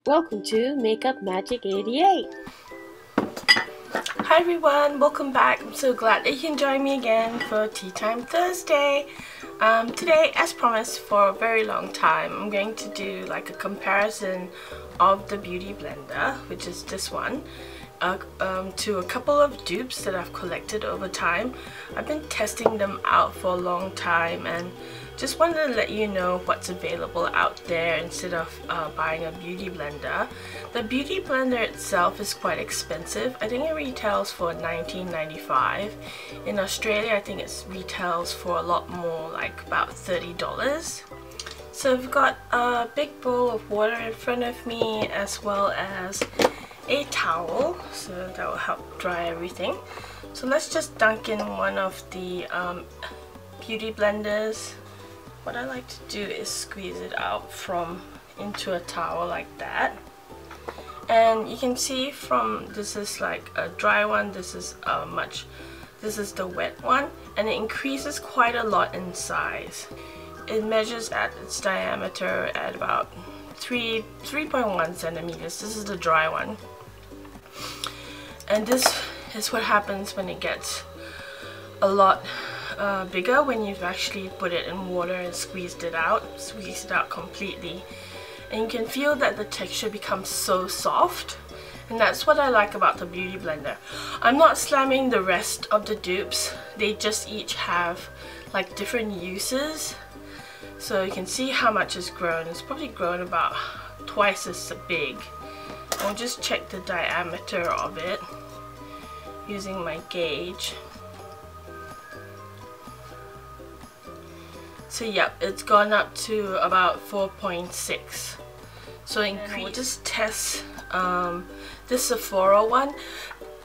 Welcome to Makeup Magic 88. Hi everyone, welcome back. I'm so glad that you can join me again for Tea Time Thursday. Today, as promised for a very long time, I'm going to do like a comparison of the Beauty Blender, which is this one, to a couple of dupes that I've collected over time. I've been testing them out for a long time and just wanted to let you know what's available out there instead of buying a beauty blender. The beauty blender itself is quite expensive. I think it retails for $19.95. In Australia, I think it retails for a lot more, like about $30. So I've got a big bowl of water in front of me as well as a towel, so that will help dry everything. So let's just dunk in one of the beauty blenders. What I like to do is squeeze it out into a towel like that. And you can see from, this is like a dry one, this is the wet one, and it increases quite a lot in size. It measures at its diameter at about 3.1 centimeters. This is the dry one. And this is what happens when it gets a lot bigger, when you've actually put it in water and squeezed it out completely. And you can feel that the texture becomes so soft, and that's what I like about the beauty blender. I'm not slamming the rest of the dupes, they just each have like different uses. So you can see how much it's grown. It's probably grown about twice as big. I'll just check the diameter of it using my gauge. So yep, it's gone up to about 4.6. So increase. We'll just test this Sephora one.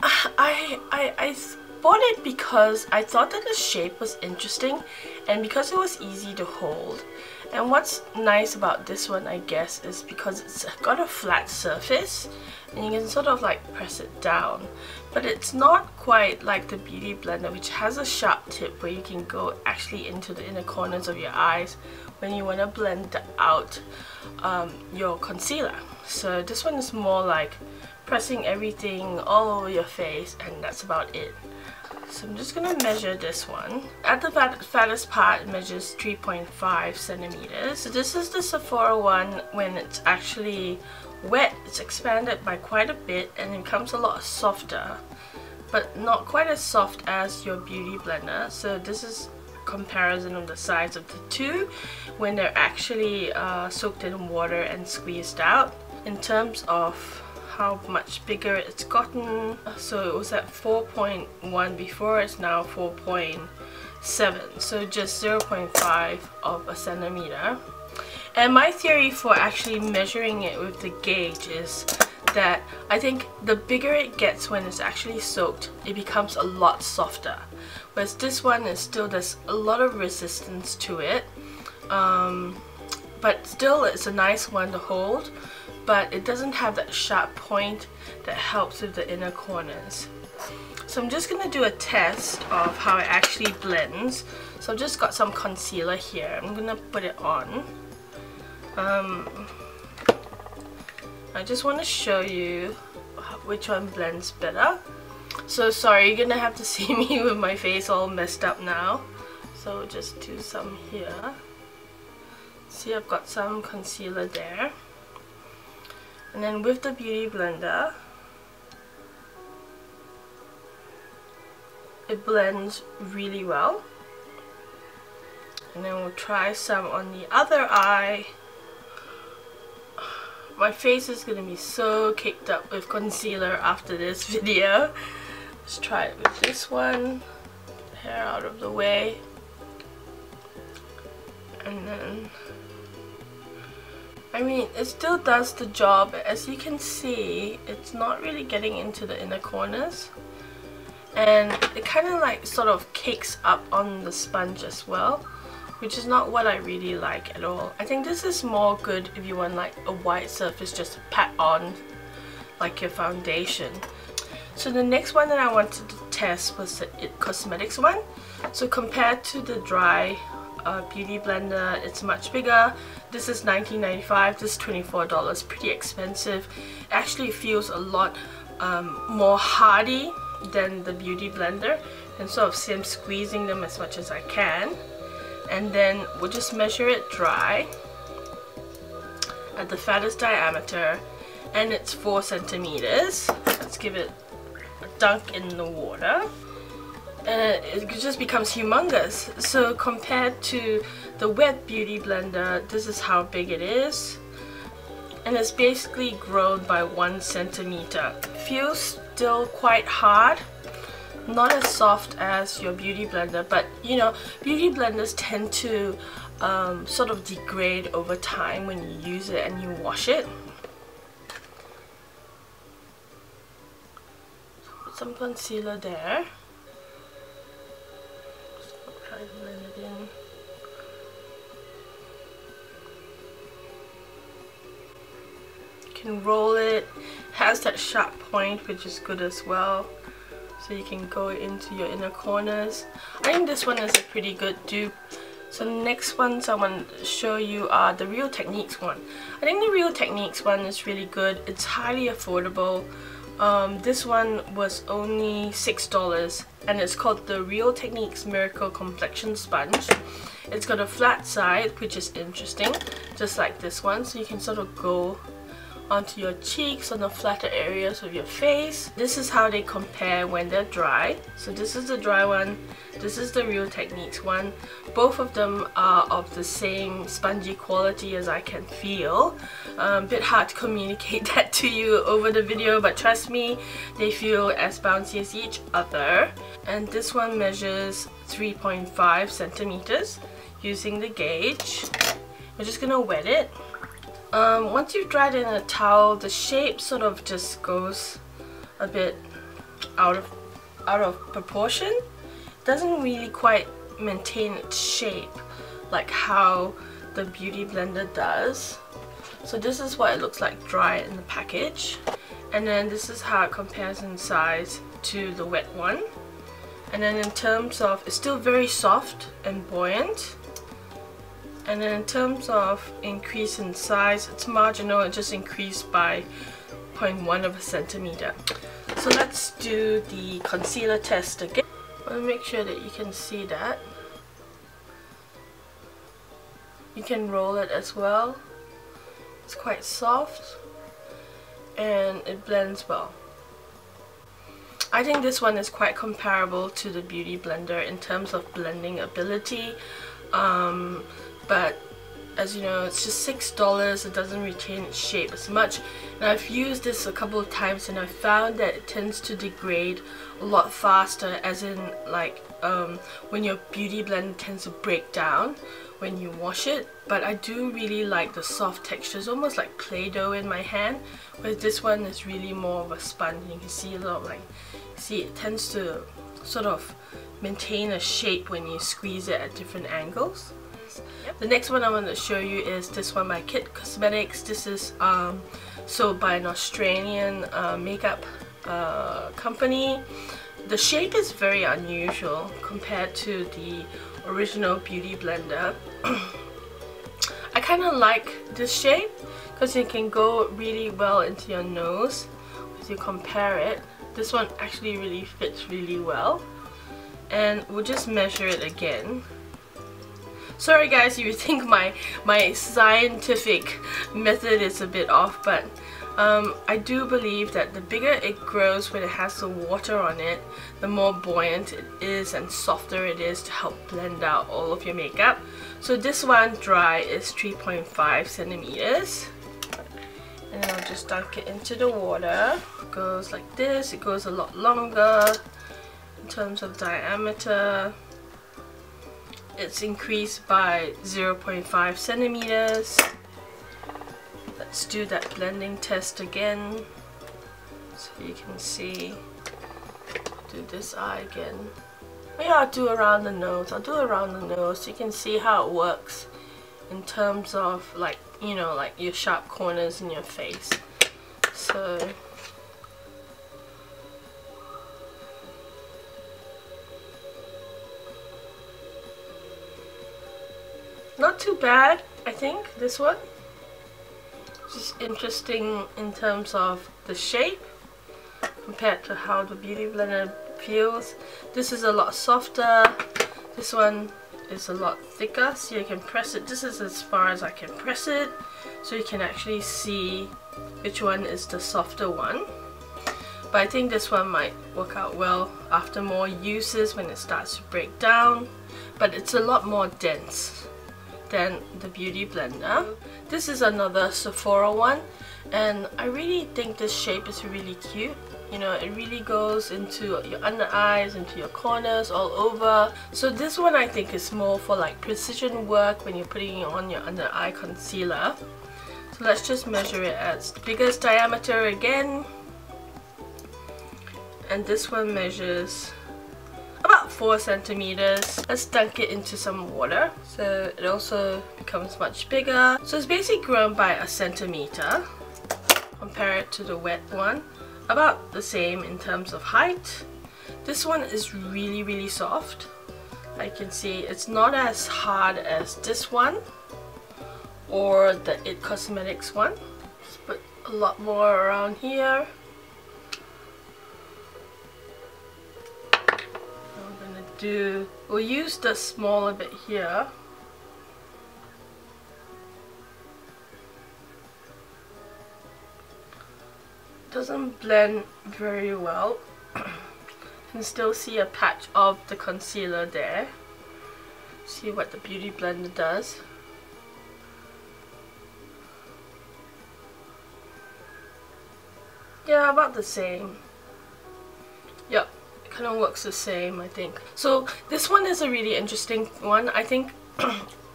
I bought it because I thought that the shape was interesting and because it was easy to hold. And what's nice about this one, I guess, is because it's got a flat surface and you can sort of like press it down. But it's not quite like the Beauty Blender, which has a sharp tip where you can go actually into the inner corners of your eyes when you want to blend out your concealer. So this one is more like pressing everything all over your face, and that's about it. So I'm just going to measure this one. At the fattest part, it measures 3.5 centimeters. So this is the Sephora one. When it's actually wet, it's expanded by quite a bit and it becomes a lot softer, but not quite as soft as your beauty blender. So this is a comparison of the size of the two when they're actually soaked in water and squeezed out. In terms of how much bigger it's gotten, so it was at 4.1 before, it's now 4.7, so just 0.5 of a centimeter. And my theory for actually measuring it with the gauge is that I think the bigger it gets when it's actually soaked, it becomes a lot softer. Whereas this one is still, there's a lot of resistance to it. But still it's a nice one to hold, but it doesn't have that sharp point that helps with the inner corners. So I'm just going to do a test of how it actually blends. So I've just got some concealer here. I'm going to put it on. I just want to show you which one blends better. So sorry, you're gonna have to see me with my face all messed up now. So just do some here. See, I've got some concealer there. And then with the beauty blender, it blends really well. And then we'll try some on the other eye. My face is gonna be so caked up with concealer after this video. Let's try it with this one. Hair out of the way. And then, I mean, it still does the job. As you can see, it's not really getting into the inner corners. And it kind of like sort of cakes up on the sponge as well, which is not what I really like at all. I think this is more good if you want like a white surface just to pat on like your foundation. So the next one that I wanted to test was the IT Cosmetics one. So compared to the dry Beauty Blender, it's much bigger. This is $19.95, this is $24, pretty expensive. It actually feels a lot more hardy than the Beauty Blender, and so I'm squeezing them as much as I can. And then we'll just measure it dry at the fattest diameter, and it's 4 centimeters. Let's give it a dunk in the water, and it just becomes humongous. So compared to the wet Beauty Blender, this is how big it is, and it's basically grown by 1 centimeter. Feels still quite hard, not as soft as your Beauty Blender, but you know, Beauty Blenders tend to sort of degrade over time when you use it and you wash it. So put some concealer there. Just try to blend it in. You can roll it. Has that sharp point, which is good as well. So you can go into your inner corners. I think this one is a pretty good dupe. So the next ones I want to show you are the Real Techniques one. I think the Real Techniques one is really good. It's highly affordable. This one was only $6, and it's called the Real Techniques Miracle Complexion Sponge. It's got a flat side, which is interesting, just like this one. So you can sort of go onto your cheeks, on the flatter areas of your face. This is how they compare when they're dry. So this is the dry one, this is the Real Techniques one. Both of them are of the same spongy quality as I can feel. A bit hard to communicate that to you over the video, but trust me, they feel as bouncy as each other. And this one measures 3.5 centimeters using the gauge. We're just gonna wet it. Once you've dried it in a towel, the shape sort of just goes a bit out of proportion. It doesn't really quite maintain its shape like how the Beauty Blender does. So this is what it looks like dry in the package, and then this is how it compares in size to the wet one. And then in terms of, it's still very soft and buoyant. And then in terms of increase in size, it's marginal. It just increased by 0.1 of a centimeter. So let's do the concealer test again. I want to make sure that you can see that. You can roll it as well. It's quite soft and it blends well. I think this one is quite comparable to the Beauty Blender in terms of blending ability. But as you know, it's just $6. It doesn't retain its shape as much. And I've used this a couple of times and I found that it tends to degrade a lot faster, as in like when your Beauty Blender tends to break down when you wash it. But I do really like the soft texture. It's almost like Play-Doh in my hand, whereas this one is really more of a sponge. You can see a lot of like, see, it tends to sort of maintain a shape when you squeeze it at different angles. The next one I want to show you is this one by Kit Cosmetics. This is sold by an Australian makeup company. The shape is very unusual compared to the original Beauty Blender. I kind of like this shape because it can go really well into your nose. As you compare it, this one actually really fits really well. And we'll just measure it again. Sorry guys if you think my scientific method is a bit off, but I do believe that the bigger it grows when it has the water on it, the more buoyant it is and softer it is to help blend out all of your makeup. So this one dry is 3.5 centimeters. And then I'll just dunk it into the water. It goes like this, it goes a lot longer in terms of diameter. It's increased by 0.5 centimeters. Let's do that blending test again so you can see. Do this eye again. Maybe I'll do around the nose. I'll do around the nose so you can see how it works in terms of like, you know, like your sharp corners in your face. So not too bad. I think, this one. Just interesting in terms of the shape compared to how the Beauty Blender feels. This is a lot softer. This one is a lot thicker, so you can press it. This is as far as I can press it, so you can actually see which one is the softer one. But I think this one might work out well after more uses when it starts to break down. But it's a lot more dense than the Beauty Blender. This is another Sephora one, and I really think this shape is really cute. You know, it really goes into your under eyes, into your corners, all over. So this one I think is more for like precision work when you're putting on your under eye concealer. So let's just measure it as the biggest diameter again. And this one measures about 4 centimeters. Let's dunk it into some water so it also becomes much bigger. So it's basically grown by a centimeter. Compare it to the wet one, about the same in terms of height. This one is really soft. I can see it's not as hard as this one or the It Cosmetics one. Let's put a lot more around here. We'll use the smaller bit here. Doesn't blend very well. You can still see a patch of the concealer there. See what the Beauty Blender does. Yeah, about the same. Yep. Kind of works the same, I think. So this one is a really interesting one. I think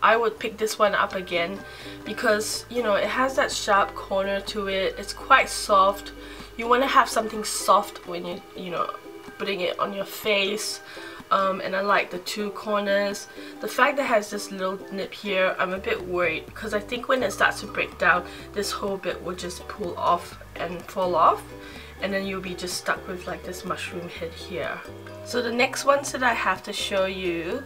I would pick this one up again because, you know, it has that sharp corner to it. It's quite soft. You want to have something soft when you know, putting it on your face. And I like the 2 corners. The fact that it has this little nip here, I'm a bit worried because I think when it starts to break down, this whole bit will just pull off and fall off. And then you'll be just stuck with like this mushroom head here. So the next ones that I have to show you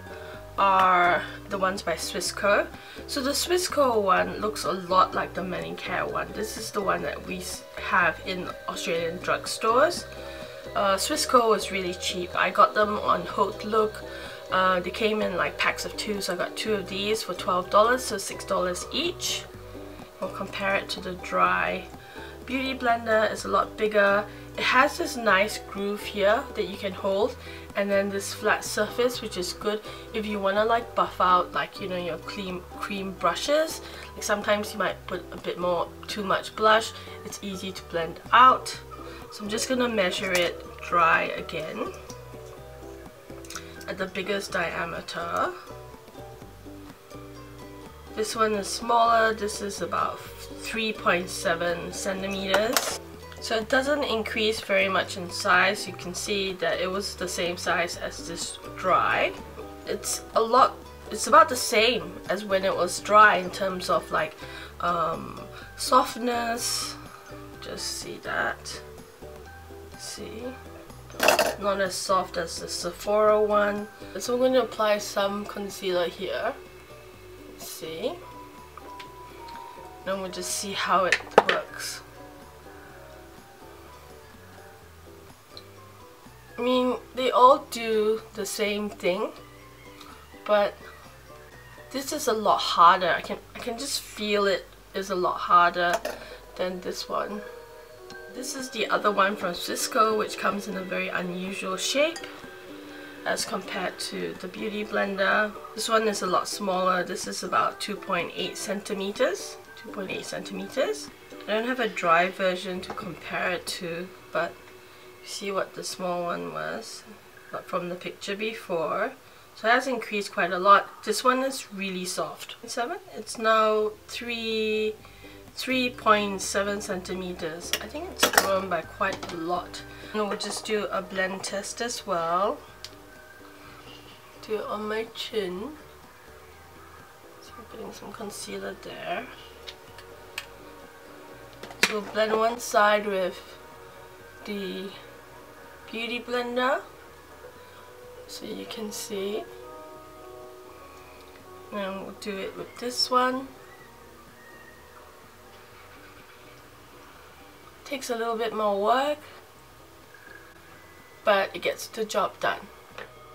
are the ones by Swissco. So the Swissco one looks a lot like the Manicare one. This is the one that we have in Australian drugstores. Swissco was really cheap. I got them on Hautelook. They came in like packs of 2, so I got 2 of these for $12, so $6 each. We'll compare it to the dry Beauty Blender. Is a lot bigger. It has this nice groove here that you can hold, and then this flat surface, which is good if you want to like buff out, like, you know, your cream brushes. Like sometimes you might put a bit more too much blush. It's easy to blend out. So I'm just gonna measure it dry again at the biggest diameter. This one is smaller. This is about 3.7 centimeters. So it doesn't increase very much in size. You can see that it was the same size as this dry. It's about the same as when it was dry in terms of like softness. Just see that. See? Not as soft as the Sephora one. So I'm going to apply some concealer here. See? Then we'll just see how it works. I mean, they all do the same thing, but this is a lot harder. I can just feel it is a lot harder than this one. This is the other one from Swissco, which comes in a very unusual shape as compared to the Beauty Blender. This one is a lot smaller. This is about 2.8 centimeters. 2.8 centimeters. I don't have a dry version to compare it to, but you see what the small one was from the picture before. So it has increased quite a lot. This one is really soft. 7? It's now 3.7 centimeters. I think it's grown by quite a lot. And we'll just do a blend test as well. Do it on my chin. So I'm putting some concealer there. So we'll blend one side with the Beauty Blender, so you can see. And we'll do it with this one. Takes a little bit more work, but it gets the job done.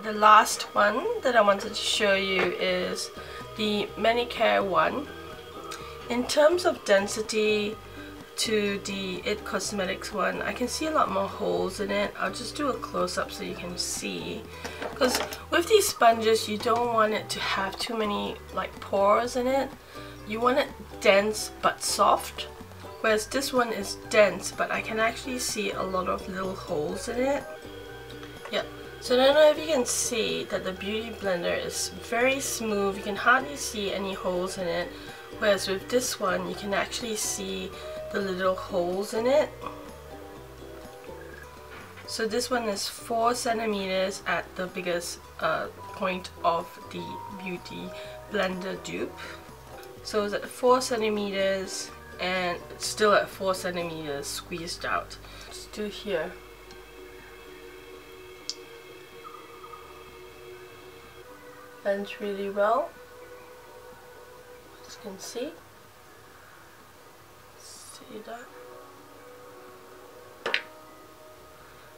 The last one that I wanted to show you is the Manicare one. In terms of density to the IT Cosmetics one, I can see a lot more holes in it. I'll just do a close-up so you can see, because with these sponges you don't want it to have too many like pores in it. You want it dense but soft, whereas this one is dense but I can actually see a lot of little holes in it. Yep. So I don't know if you can see that the Beauty Blender is very smooth. You can hardly see any holes in it, whereas with this one you can actually see the little holes in it. So this one is 4 centimeters at the biggest point of the Beauty Blender dupe. So it's at 4 centimeters and it's still at 4 centimeters squeezed out. Just do here. Blends really well, as you can see. That.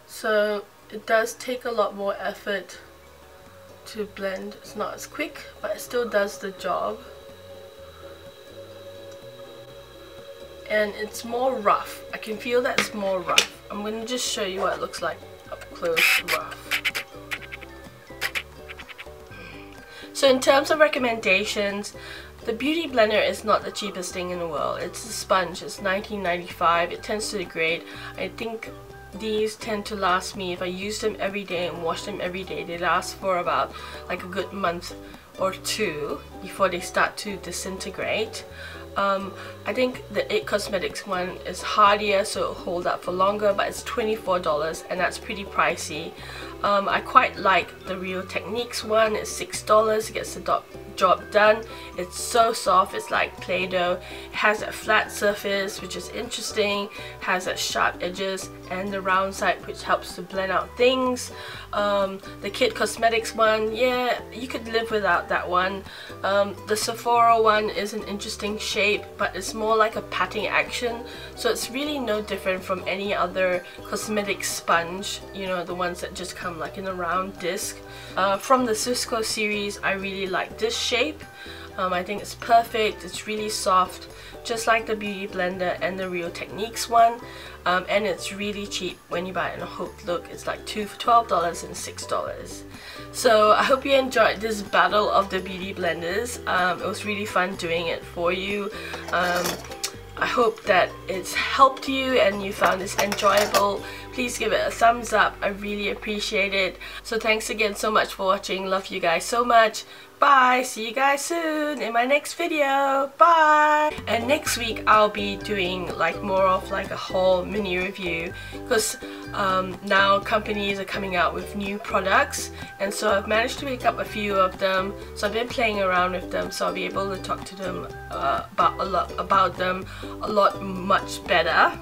So it does take a lot more effort to blend. It's not as quick, but it still does the job. And it's more rough. I can feel that it's more rough. I'm going to just show you what it looks like up close rough. So in terms of recommendations, the Beauty Blender is not the cheapest thing in the world. It's a sponge. It's $19.95. It tends to degrade. I think these tend to last me, if I use them every day and wash them every day, they last for about like a good month or 2 before they start to disintegrate. I think the IT Cosmetics one is hardier, so it'll hold up for longer, but it's $24 and that's pretty pricey. I quite like the Real Techniques one. It's $6. It gets the job done. It's so soft, it's like Play-Doh. It has a flat surface, which is interesting, has that sharp edges and the round side, which helps to blend out things. The IT Cosmetics one, yeah, you could live without that one. The Sephora one is an interesting shape, but it's more like a patting action, so it's really no different from any other cosmetic sponge, you know, the ones that just come like in a round disc. From the Swissco series, I really like this shape. I think it's perfect. It's really soft, just like the Beauty Blender and the Real Techniques one, and it's really cheap when you buy it in a Hautelook. It's like 2 for $12 and $6. So I hope you enjoyed this battle of the Beauty Blenders. It was really fun doing it for you. I hope that it's helped you and you found this enjoyable. Please give it a thumbs up. I really appreciate it. So thanks again so much for watching. Love you guys so much. Bye. See you guys soon in my next video. Bye. And next week I'll be doing like more of like a haul mini review, because now companies are coming out with new products, and so I've managed to pick up a few of them. So I've been playing around with them, so I'll be able to talk to them about them a lot much better.